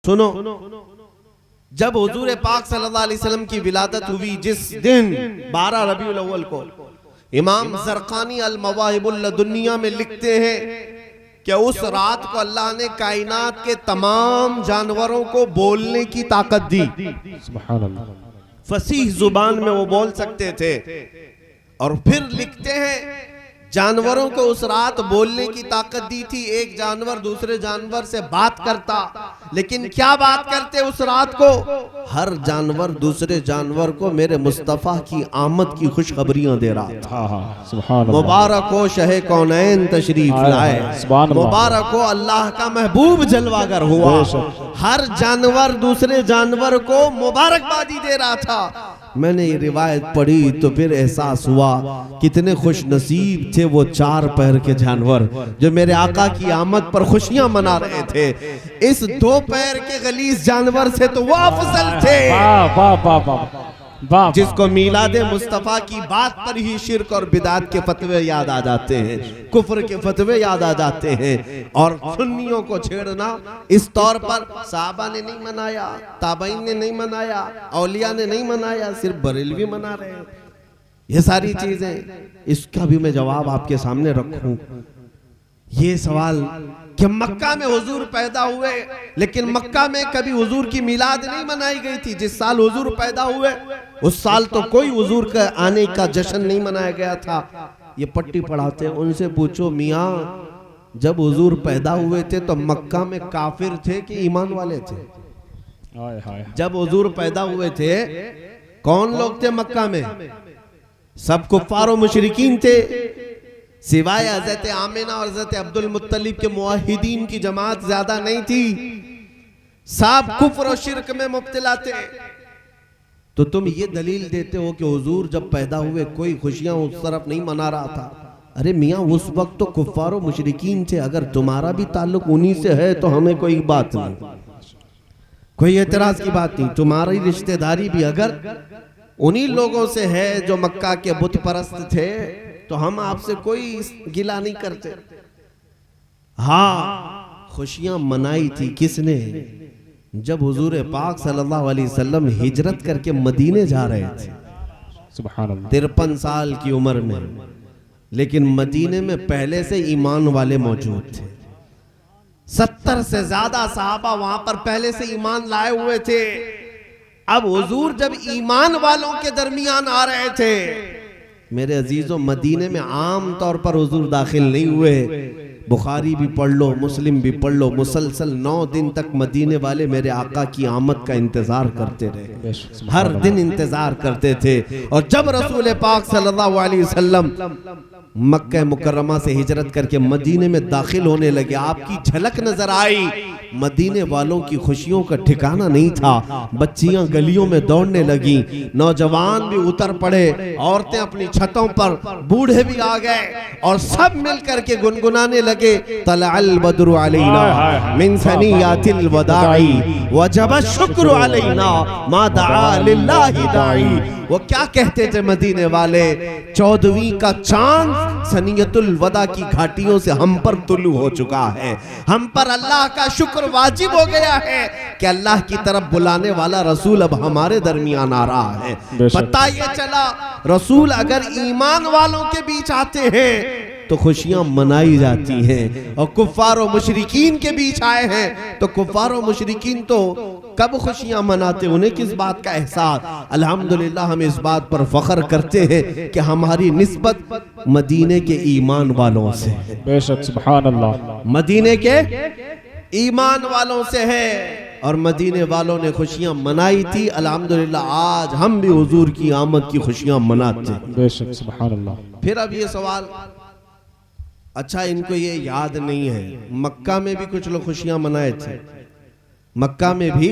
सुनो, जब हुजूर पाक सल्लल्लाहु अलैहि वसल्लम की विलादत हुई, जिस दिन 12 रबीउल अव्वल को, इमाम ज़रक़ानी अल मवाहिबुल लदुन्निया में लिखते हैं कि उस रात को अल्लाह ने कायनात के तमाम जानवरों को बोलने की ताकत दी। सुभान अल्लाह। फसीह जुबान में वो बोल सकते थे। और फिर लिखते हैं जानवरों को उस रात बोलने की ताकत दी थी। एक जानवर दूसरे जानवर से बात करता, लेकिन क्या बात करते उस रात को? हर जानवर दूसरे जानवर को मेरे मुस्तफा की आमद की खुशखबरियां दे रहा था। मुबारक हो शहे कौनैन तशरीफ लाए, मुबारक हो अल्लाह का महबूब जलवागर हुआ। हर जानवर दूसरे जानवर को मुबारकबादी दे रहा था। मैंने ये रिवायत पढ़ी तो फिर एहसास हुआ कितने खुश नसीब थे वो 4 पैर के जानवर जो मेरे आका की आमद पर खुशियां मना रहे थे। इस 2 पैर के गलीज जानवर से तो वो अफजल थे। जिसको मीलादे मुस्तफा की बात पर ही शिर्क और बिदात के फतवे याद आ जाते हैं, कुफ्र के फतवे याद आ जाते हैं। और सुन्नियों को छेड़ना इस तौर पर साहबा ने नहीं मनाया, ताबईन ने नहीं मनाया, औलिया ने नहीं मनाया, सिर्फ बरेलवी मना रहे हैं। ये सारी चीजें, इसका भी मैं जवाब आपके सामने रखूं। ये सवाल कि मक्का में हुजूर पैदा हुए, लेकिन मक्का में कभी हुजूर की मिलाद नहीं मनाई गई थी। जिस साल हुजूर पैदा हुए उस साल तो कोई हुजूर का आने का जश्न नहीं मनाया गया था। ये पट्टी पढ़ाते हैं, उनसे पूछो मियाँ जब हुजूर पैदा हुए थे तो मक्का में काफिर थे कि ईमान वाले थे? जब हुजूर पैदा हुए थे कौन लोग थे मक्का में? सब कुफ्फार और मुशरिकीन थे, सिवाय हजरत आमिना और हजरत अब्दुल मुत्तलिब के मुआहिदीन की जमात ज्यादा नहीं थी। सब कुफ्र और शिर्क में मुब्तला थे। तो तुम ये दलील देते हो कि हुजूर जब पैदा हुए कोई खुशियां उस तरफ नहीं मना रहा था। अरे मियाँ उस वक्त तो कुफ्फार और मुशरिकीन थे। अगर तुम्हारा भी ताल्लुक उन्हीं से है तो हमें कोई बात नहीं, कोई एतराज की बात नहीं। तुम्हारी रिश्तेदारी भी अगर उन्हीं लोगों से है जो मक्का के बुत परस्त थे तो हम आपसे कोई गिला नहीं करते। हाँ, खुशियां मनाई थी किसने? जब हुजूर पाक सल्लल्लाहु अलैहि वसल्लम हिजरत करके मदीने जा रहे थे, सुभान अल्लाह, 53 साल की उम्र में। लेकिन मदीने में पहले से ईमान वाले मौजूद थे। 70 से ज्यादा सहाबा वहां पर पहले से ईमान लाए हुए थे। अब हुजूर जब ईमान वालों के दरमियान आ रहे थे, मेरे अजीजों, मदीने में आम तौर पर हुजूर दाखिल नहीं हुए। बुखारी भी पढ़ लो, मुस्लिम भी पढ़ लो, मुसलसल 9 दिन तक मदीने वाले मेरे आका की आमद का इंतजार करते रहे, हर दिन इंतजार करते थे। और जब रसूल पाक सल्लल्लाहु अलैहि वसल्लम मक्का मुकर्रमा से हिजरत करके मदीने में दाखिल होने लगे, आपकी झलक नजर आई। मदीने वालों की खुशियों का ठिकाना नहीं था। बच्चियां गलियों में दौड़ने लगी, नौजवान भी उतर पड़े, औरतें अपनी छतों पर, बूढ़े भी आ गए और सब मिलकर के गुनगुनाने लगे, तलअल बद्रु अलैना मिन सनियातिल वदाई वजब शुक्र अलैना मा दआ लिल्लाहि दाई। वो क्या कहते थे मदीने वाले? 14वीं का चांद सनियतुल वदा की घाटियों से हम पर तुलू हो चुका है। हम पर अल्लाह का शुक्र वाजिब हो गया है कि अल्लाह की तरफ बुलाने वाला रसूल अब हमारे दरमियान आ रहा है। पता ये चला रसूल अगर ईमान वालों के बीच आते हैं तो खुशियां मनाई जाती हैं, और कुफ्फार और मुशरिकीन के बीच आए हैं तो कुफ्फार और मुशरिकीन तो कब खुशियां मनाते, उन्हें किस बात का एहसास? अल्हम्दुलिल्लाह हम इस बात पर फख्र करते हैं कि हमारी निस्बत मदीने के ईमान वालों से, बेशक सुभान अल्लाह, मदीने के ईमान वालों से है। और मदीने वालों ने खुशियां मनाई थी। अल्हम्दुलिल्लाह आज हम भी हुजूर की आमद की खुशियां मनाते हैं। बेशक सुभान अल्लाह। फिर अब ये सवाल, अच्छा इनको ये याद नहीं है मक्का में भी कुछ लोग खुशियां मनाए थे, मक्का में भी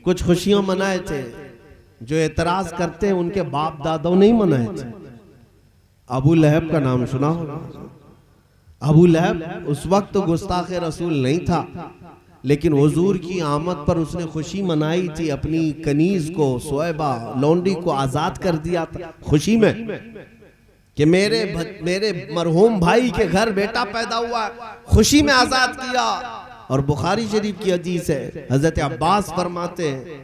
कुछ खुशियां मनाए थे। जो एतराज करते हैं उनके बाप दादाओं नहीं मनाए थे। अबू लहब का नाम सुना होगा। अबू लहब उस वक्त तो गुस्ताख रसूल नहीं था, लेकिन हुजूर की आमद पर उसने खुशी मनाई थी। अपनी कनीज को, सोएबा लौंडी को आजाद कर दिया था खुशी में कि मेरे मरहूम भाई के घर बेटा पैदा हुआ, खुशी में आजाद किया। और बुखारी शरीफ की हदीस है, हजरत अब्बास फरमाते हैं,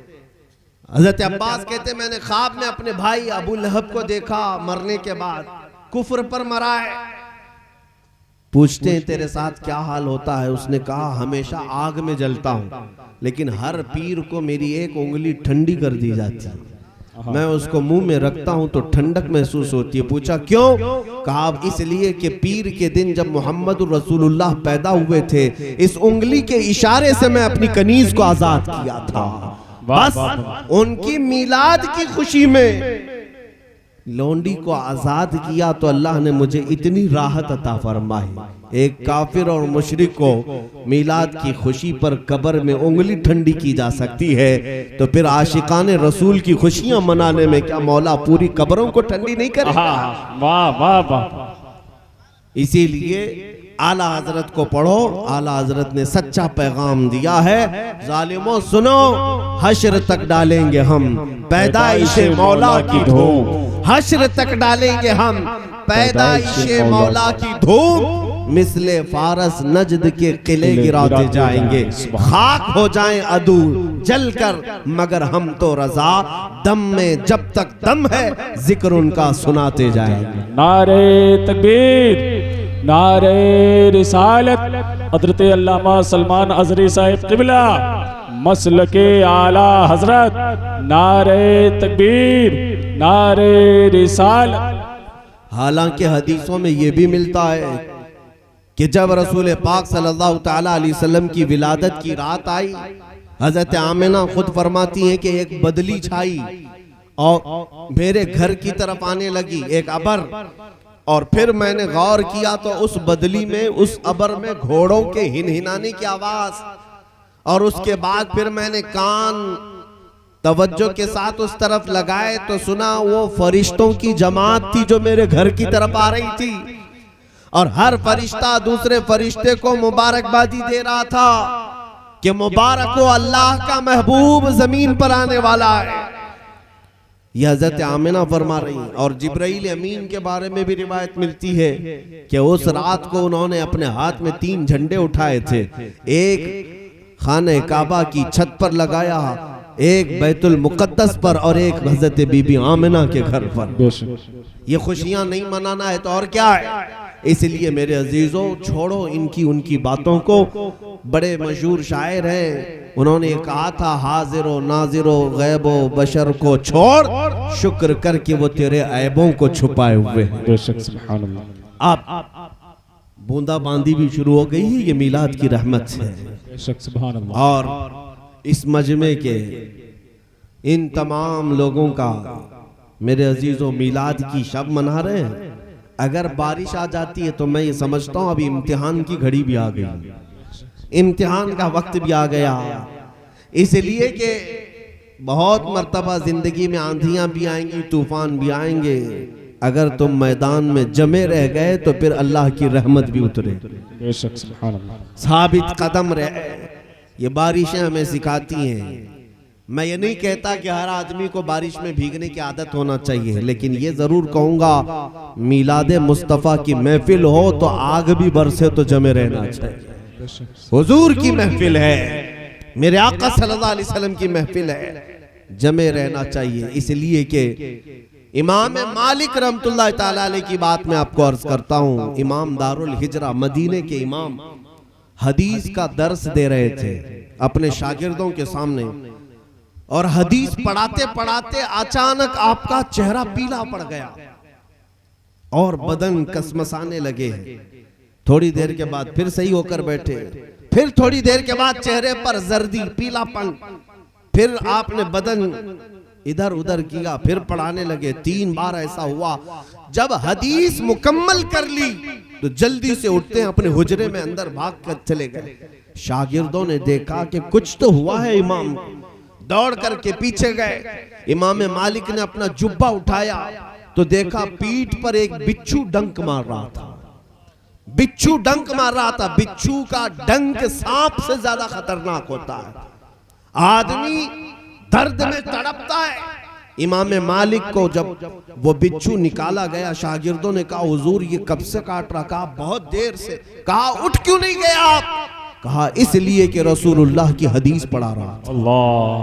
हजरत अब्बास कहते मैंने ख्वाब में अपने भाई अबू लहब को देखा मरने के बाद, कुफ्र पर मरा है। पूछते हैं तेरे साथ क्या हाल होता है? उसने कहा हमेशा आग में जलता हूं, लेकिन हर पीर को मेरी एक उंगली ठंडी कर दी जाती है, मैं उसको मुंह में रखता हूं तो ठंडक महसूस होती है। पूछा क्यों? कहा इसलिए कि पीर के दिन जब मोहम्मद रसूलुल्लाह पैदा हुए थे, इस उंगली के इशारे से मैं अपनी कनीज को आजाद किया था। बस उनकी मीलाद की खुशी में लोंडी को आजाद किया तो अल्लाह ने मुझे इतनी राहत अता फरमाई। एक काफिर और मुशरिक को मीलाद की खुशी पर कब्र में उंगली ठंडी की जा सकती है, तो फिर आशिकाने रसूल की खुशियां मनाने में क्या मौला पूरी कब्रों को ठंडी नहीं करेगा? वाह वाह वाह। इसीलिए आला हजरत को पढ़ो, आला हजरत ने सच्चा पैगाम दिया है, जालिमों सुनो, हश्र तक डालेंगे हम पैदाइशे मौला की धूम, हश्र तक डालेंगे हम पैदाइशे मौला की धूम, मिसले फारस नजद के किले गिराते जाएंगे, खाक हो जाएं अदू जलकर, मगर हम तो रजा, दम में जब तक दम है जिक्र उनका सुनाते जाएंगे। नारे तकबीर, नारे रिसालत। हजरत अल्लामा सलमान अजरी साहिब क़िबला मसलके आला हजरत, नारे तकबीर, नारे रिसालत। हालांकि हदीसों में यह भी मिलता है कि जब रसूल पाक सल्लल्लाहु तआला अलैहि वसल्लम की विलादत की रात आई, हजरत आमिना खुद फरमाती हैं कि एक बदली छाई और मेरे घर की तरफ आने लगी, एक अबर, और फिर मैंने गौर किया तो उस बदली में, उस अबर में घोड़ों के हिनहिनाने की आवाज, और उसके बाद फिर मैंने कान तवज्जो के साथ उस तरफ लगाए तो सुना वो फरिश्तों की जमात थी जो मेरे घर की तरफ आ रही थी, और हर फरिश्ता दूसरे फरिश्ते को मुबारकबादी दे रहा था कि मुबारक हो अल्लाह का महबूब जमीन पर आने वाला है। यह हजरत आमिना फरमा रही। और जिब्राइल अमीन के बारे में भी रिवायत मिलती है कि उस रात को उन्होंने अपने हाथ में 3 झंडे उठाए थे, एक खाने काबा की छत पर लगाया, एक बैतुल मुकद्दस पर, और एक हजरत बीबी आमिना के घर पर। ये खुशियां नहीं मनाना है तो और क्या है? इसलिए मेरे अजीजों छोड़ो इनकी उनकी बातों को। बड़े मशहूर शायर हैं, उन्होंने कहा था हाजिरो नाजिरो गैबो बशर को छोड़, शुक्र कर कि वो तेरे ऐबों को छुपाए हुए हैं। अब बूंदाबांदी भी शुरू हो गई है, ये मीलाद की रहमत से। और इस मजमे के इन तमाम लोगों का मेरे अजीजों मीलाद की शब मना रहे हैं। अगर बारिश आ जाती है तो मैं ये समझता हूं अभी इम्तिहान की घड़ी भी आ गई, इम्तिहान का वक्त भी आ गया, इसलिए कि बहुत मर्तबा जिंदगी में आंधियां भी आएंगी, तूफान भी आएंगे। अगर तुम मैदान में जमे रह गए तो फिर अल्लाह की रहमत भी उतरे, साबित कदम रहे। ये बारिशें हमें सिखाती हैं। मैं ये नहीं कहता कि हर आदमी को बारिश में भीगने की आदत होना चाहिए, लेकिन ये जरूर कहूंगा मीलाद मुस्तफ़ा की महफिल हो तो आग भी बरसे तो जमे रहना चाहिए। हुजूर की महफिल है, मेरे आका सल्लल्लाहु अलैहि वसल्लम की महफिल है, जमे रहना चाहिए। इसलिए कि इमाम मालिक रहमतुल्लाह ताला अलैह की बात मैं आपको अर्ज करता हूँ। इमाम दारुल हिजरा मदीने के इमाम हदीस का दर्स दे रहे थे अपने शागिर्दों के सामने, और हदीस पढ़ाते पढ़ाते अचानक आपका चेहरा पीला पड़ गया और बदन कसमसाने लगे। थोड़ी देर के बाद फिर सही होकर बैठे, फिर थोड़ी देर के बाद चेहरे पर जर्दी पीलापन, फिर आपने बदन इधर उधर किया, फिर पढ़ाने लगे। 3 बार ऐसा हुआ। जब हदीस मुकम्मल कर ली तो जल्दी से उठते हैं, अपने हुजरे में अंदर भाग कर चले गए। शागिर्दों ने देखा कि कुछ तो हुआ है इमाम, दौड़ करके पीछे गए। इमाम मालिक ने अपना जुब्बा उठाया तो देखा पीठ पर एक बिच्छू डंक मार रहा था। बिच्छू डंक मार रहा था। बिच्छू का डंक सांप से ज्यादा खतरनाक होता है। आदमी दर्द में तड़पता है। इमाम मालिक को जब वो बिच्छू निकाला गया, शागिर्दों ने कहा हुजूर ये कब से काट रहा? कहा बहुत देर से। कहा उठ क्यों नहीं गया आप? कहा इसलिए कि रसूलुल्लाह की हदीस पढ़ा रहा था। अल्लाह